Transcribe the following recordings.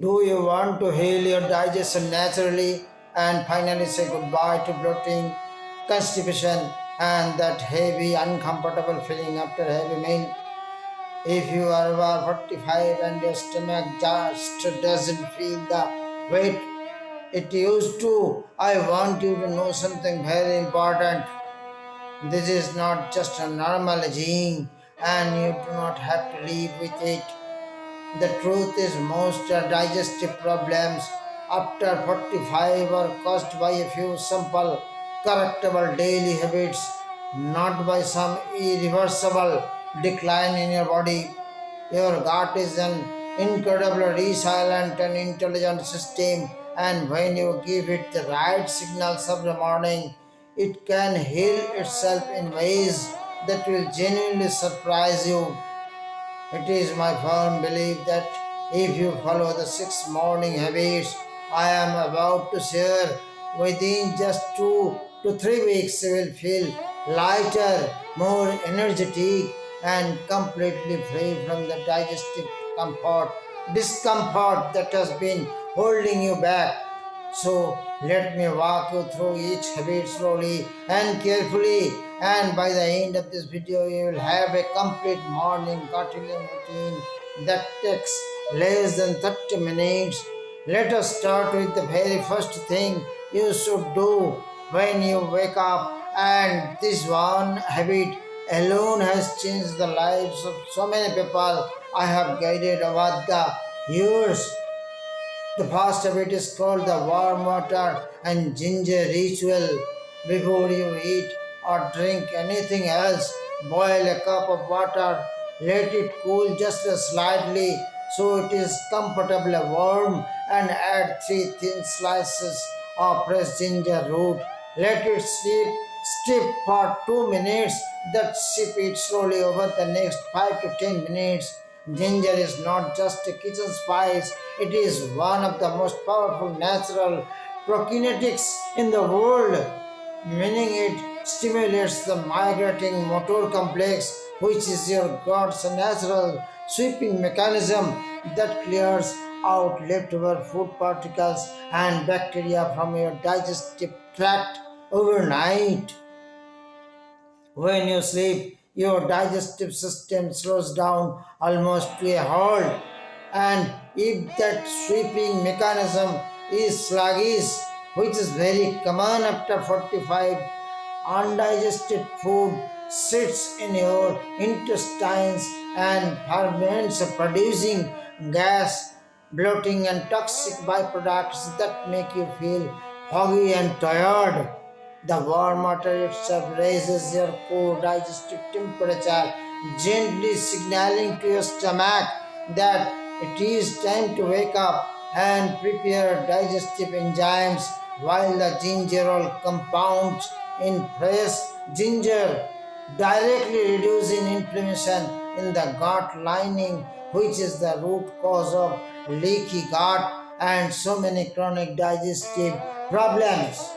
Do you want to heal your digestion naturally and finally say goodbye to bloating, constipation, and that heavy, uncomfortable feeling after a heavy meal? If you are over 45 and your stomach just doesn't feel the weight it used to, I want you to know something very important. This is not just a normal gene, and you do not have to live with it. The truth is, most digestive problems after 45 are caused by a few simple, correctable daily habits, not by some irreversible decline in your body. Your gut is an incredibly resilient and intelligent system, and when you give it the right signals every morning, it can heal itself in ways that will genuinely surprise you. It is my firm belief that if you follow the 6 morning habits I am about to share, within just 2 to 3 weeks you will feel lighter, more energetic, and completely free from the digestive discomfort that has been holding you back. So let me walk you through each habit slowly and carefully, and by the end of this video you will have a complete morning cartilage routine that takes less than 30 minutes. Let us start with the very first thing you should do when you wake up, and this one habit alone has changed the lives of so many people I have guided over the years. The first habit is called the warm water and ginger ritual. Before you eat or drink anything else, boil a cup of water, let it cool just slightly so it is comfortably warm, and add 3 thin slices of fresh ginger root. Let it steep for 2 minutes, then sip it slowly over the next 5 to 10 minutes. Ginger is not just a kitchen spice, it is one of the most powerful natural prokinetics in the world, meaning it stimulates the migrating motor complex, which is your God's natural sweeping mechanism that clears out leftover food particles and bacteria from your digestive tract overnight. When you sleep, your digestive system slows down almost to a halt. And if that sweeping mechanism is sluggish, which is very common after 45, undigested food sits in your intestines and ferments, producing gas, bloating, and toxic byproducts that make you feel foggy and tired. The warm water itself raises your core digestive temperature, gently signaling to your stomach that it is time to wake up and prepare digestive enzymes, while the gingerol compounds in fresh ginger directly reducing inflammation in the gut lining, which is the root cause of leaky gut and so many chronic digestive problems.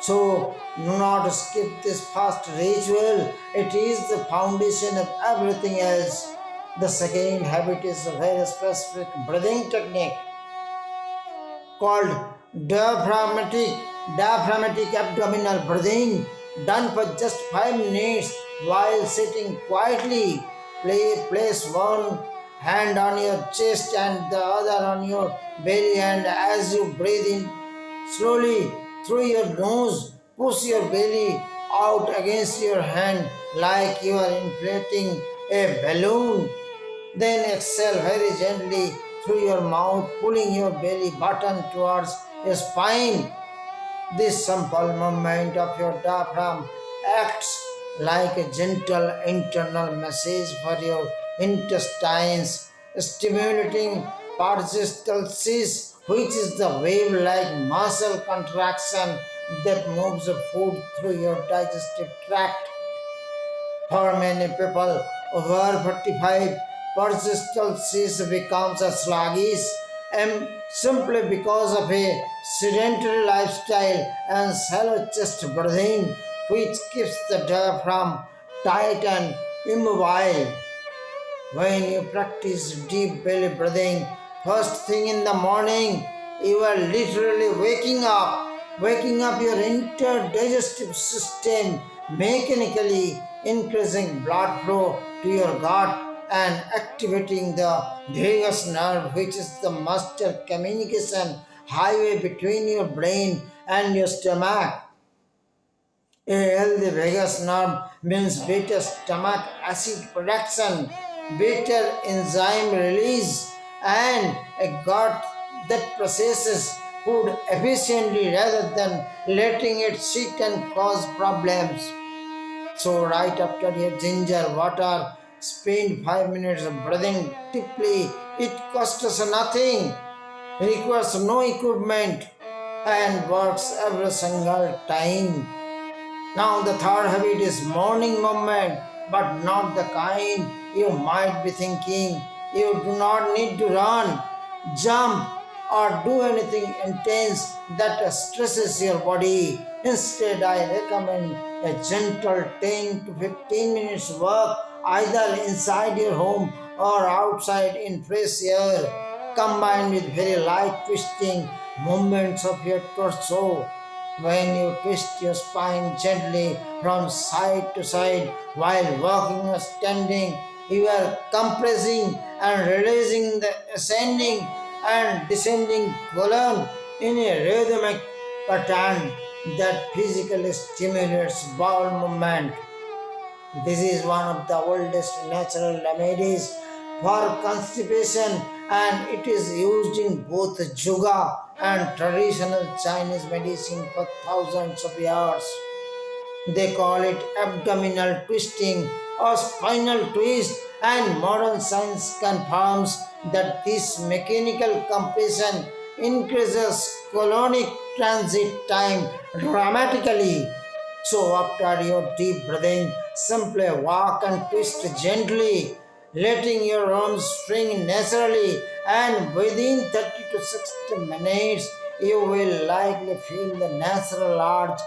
So, do not skip this fast ritual. It is the foundation of everything else. The second habit is a very specific breathing technique called diaphragmatic diaphragmatic abdominal breathing, done for just 5 minutes while sitting quietly. Place one hand on your chest and the other on your belly, and as you breathe in slowly through your nose, push your belly out against your hand like you are inflating a balloon. Then exhale very gently through your mouth, pulling your belly button towards your spine. This simple movement of your diaphragm acts like a gentle internal massage for your intestines, stimulating peristalsis, which is the wave-like muscle contraction that moves the food through your digestive tract. For many people over 45, persistent cyst becomes a sluggish and simply because of a sedentary lifestyle and shallow chest breathing, which keeps the diaphragm tight and immobile. When you practice deep belly breathing, First thing in the morning, you are literally waking up your entire digestive system, mechanically increasing blood flow to your gut and activating the vagus nerve, which is the master communication highway between your brain and your stomach. A healthy vagus nerve means better stomach acid production, better enzyme release, and a gut that processes food efficiently rather than letting it sit and cause problems. So, right after your ginger water, spend 5 minutes breathing deeply. It costs us nothing, requires no equipment, and works every single time. Now, the third habit is morning movement, but not the kind you might be thinking. You do not need to run, jump, or do anything intense that stresses your body. Instead, I recommend a gentle 10 to 15 minutes walk either inside your home or outside in fresh air, combined with very light twisting movements of your torso. When you twist your spine gently from side to side while walking or standing, you are compressing and releasing the ascending and descending column in a rhythmic pattern that physically stimulates bowel movement. This is one of the oldest natural remedies for constipation and it is used in both yoga and traditional Chinese medicine for thousands of years. They call it abdominal twisting or spinal twist, and modern science confirms that this mechanical compression increases colonic transit time dramatically. So, after your deep breathing, simply walk and twist gently, letting your arms swing naturally, and within 30 to 60 minutes, you will likely feel the natural urge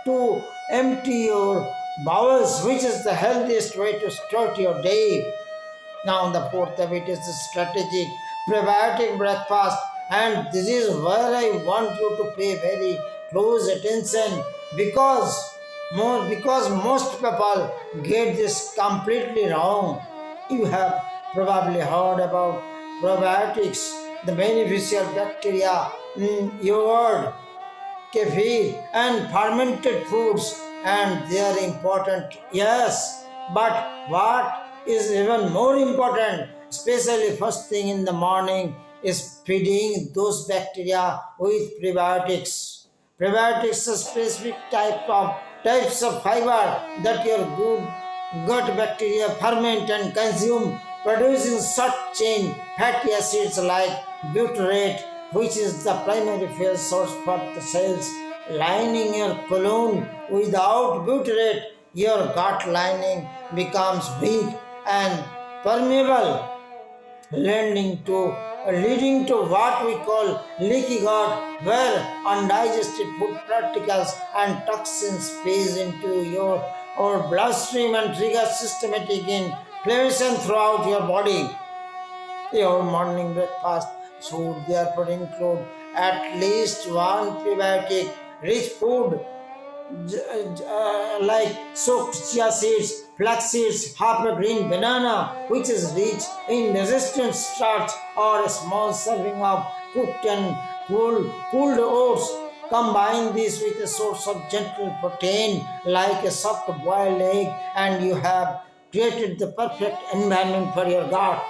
to empty your bowels, which is the healthiest way to start your day. Now, the fourth habit is the strategic prebiotic breakfast, and this is where I want you to pay very close attention because most people get this completely wrong. You have probably heard about probiotics, the beneficial bacteria in yogurt, kefir, and fermented foods, and they are important, yes. But what is even more important, especially first thing in the morning, is feeding those bacteria with prebiotics. Prebiotics are specific types of fiber that your good gut bacteria ferment and consume, producing short chain fatty acids like butyrate, which is the primary fuel source for the cells lining your colon. Without butyrate, your gut lining becomes weak and permeable, leading to what we call leaky gut, where undigested food particles and toxins phase into your or bloodstream and trigger systematic inflammation throughout your body. Your morning breakfast should therefore include at least one prebiotic rich food like soaked chia seeds, flax seeds, half a green banana, which is rich in resistant starch, or a small serving of cooked and cooled oats. Combine this with a source of gentle protein like a soft boiled egg, and you have created the perfect environment for your gut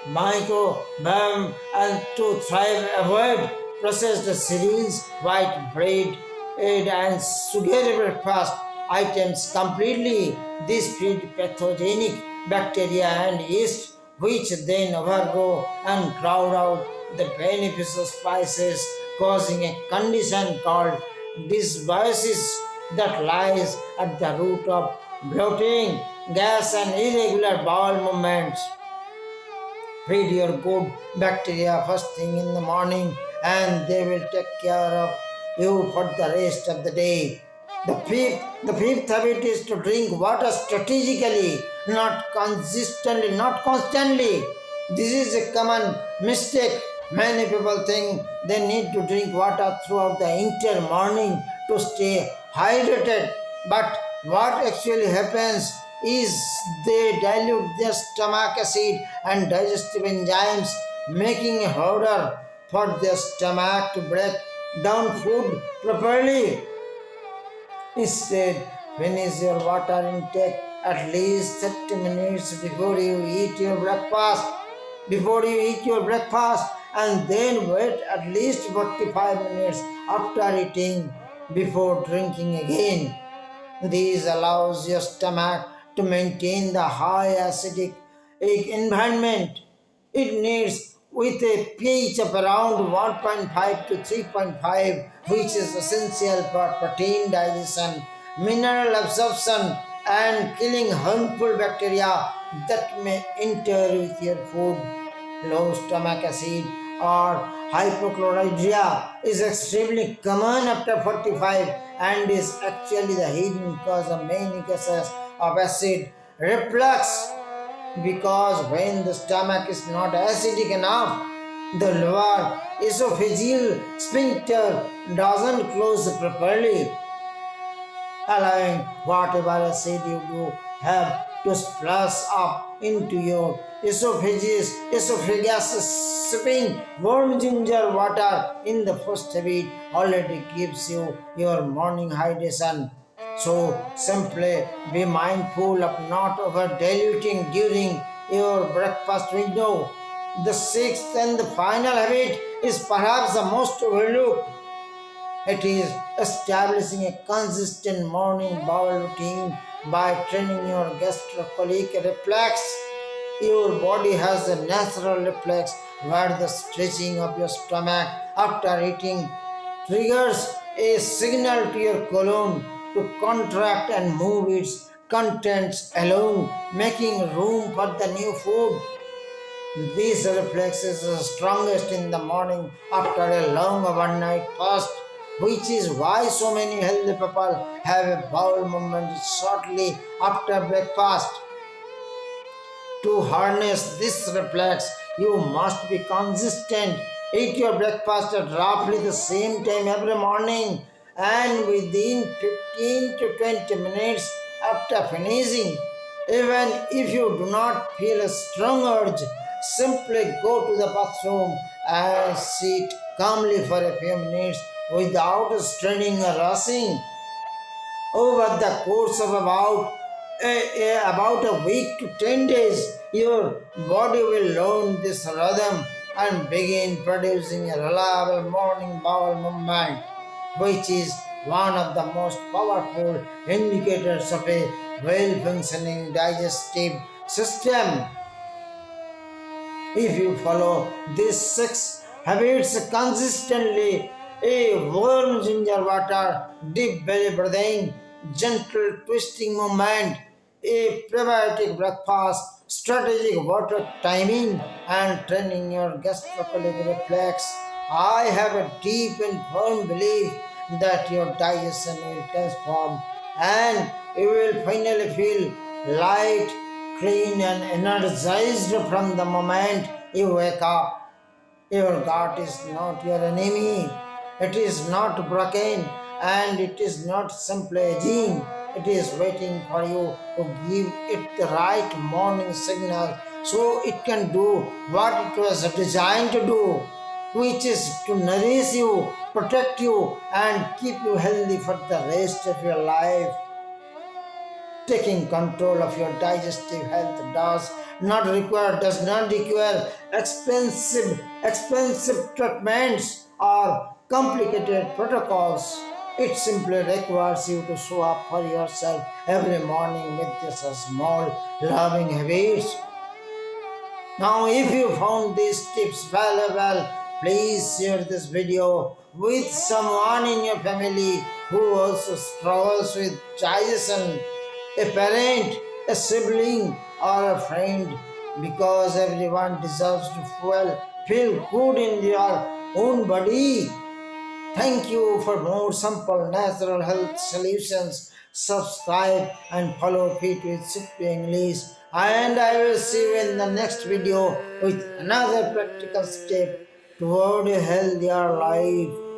microbiome and to thrive. Avoid processed cereals, white bread, and sugary breakfast items completely. These feed pathogenic bacteria and yeast, which then overgrow and crowd out the beneficial spices, causing a condition called dysbiosis that lies at the root of bloating, gas, and irregular bowel movements. Feed your good bacteria first thing in the morning and they will take care of you for the rest of the day. The fifth habit is to drink water strategically, not consistently, not constantly. This is a common mistake. Many people think they need to drink water throughout the entire morning to stay hydrated. But what actually happens is they dilute their stomach acid and digestive enzymes, making it harder for their stomach to break down food properly. Instead, finish your water intake at least 30 minutes before you eat your breakfast. And then wait at least 45 minutes after eating before drinking again. This allows your stomach to maintain the high acidic environment it needs with a pH of around 1.5 to 3.5, which is essential for protein digestion, mineral absorption, and killing harmful bacteria that may enter with your food. Low stomach acid or hypochlorhydria is extremely common after 45 and is actually the hidden cause of many cases of acid reflux because when the stomach is not acidic enough, the lower esophageal sphincter doesn't close properly, allowing whatever acid you do have to splash up into your esophagus. Sipping warm ginger water in the first habit already gives you your morning hydration. So simply be mindful of not over diluting during your breakfast window. The sixth and the final habit is perhaps the most overlooked. It is establishing a consistent morning bowel routine by training your gastrocolic reflex. Your body has a natural reflex where the stretching of your stomach after eating triggers a signal to your colon to contract and move its contents along, making room for the new food. This reflex is strongest in the morning after a long overnight fast, which is why so many healthy people have a bowel movement shortly after breakfast. To harness this reflex, you must be consistent. Eat your breakfast at roughly the same time every morning and within 15 to 20 minutes after finishing. Even if you do not feel a strong urge, simply go to the bathroom and sit calmly for a few minutes without straining or rushing. Over the course of about a week to 10 days, your body will learn this rhythm and begin producing a reliable morning bowel movement, which is one of the most powerful indicators of a well functioning digestive system. If you follow these six habits consistently, a warm ginger water, deep belly breathing, gentle twisting movement, a prebiotic breakfast, strategic water timing, and training your gastrocolic reflex, I have a deep and firm belief that your digestion will transform and you will finally feel light, clean, and energized from the moment you wake up. Your gut is not your enemy. It is not broken and it is not simply aging. It is waiting for you to give it the right morning signal so it can do what it was designed to do, which is to nourish you, protect you, and keep you healthy for the rest of your life. Taking control of your digestive health does not require expensive treatments or complicated protocols. It simply requires you to show up for yourself every morning with this small loving habits. Now, if you found these tips valuable, please share this video with someone in your family who also struggles with digestion, a parent, a sibling, or a friend, because everyone deserves to feel good in their own body. Thank you for more simple natural health solutions. Subscribe and follow Fit with Supreme English and I will see you in the next video with another practical step toward a healthier life.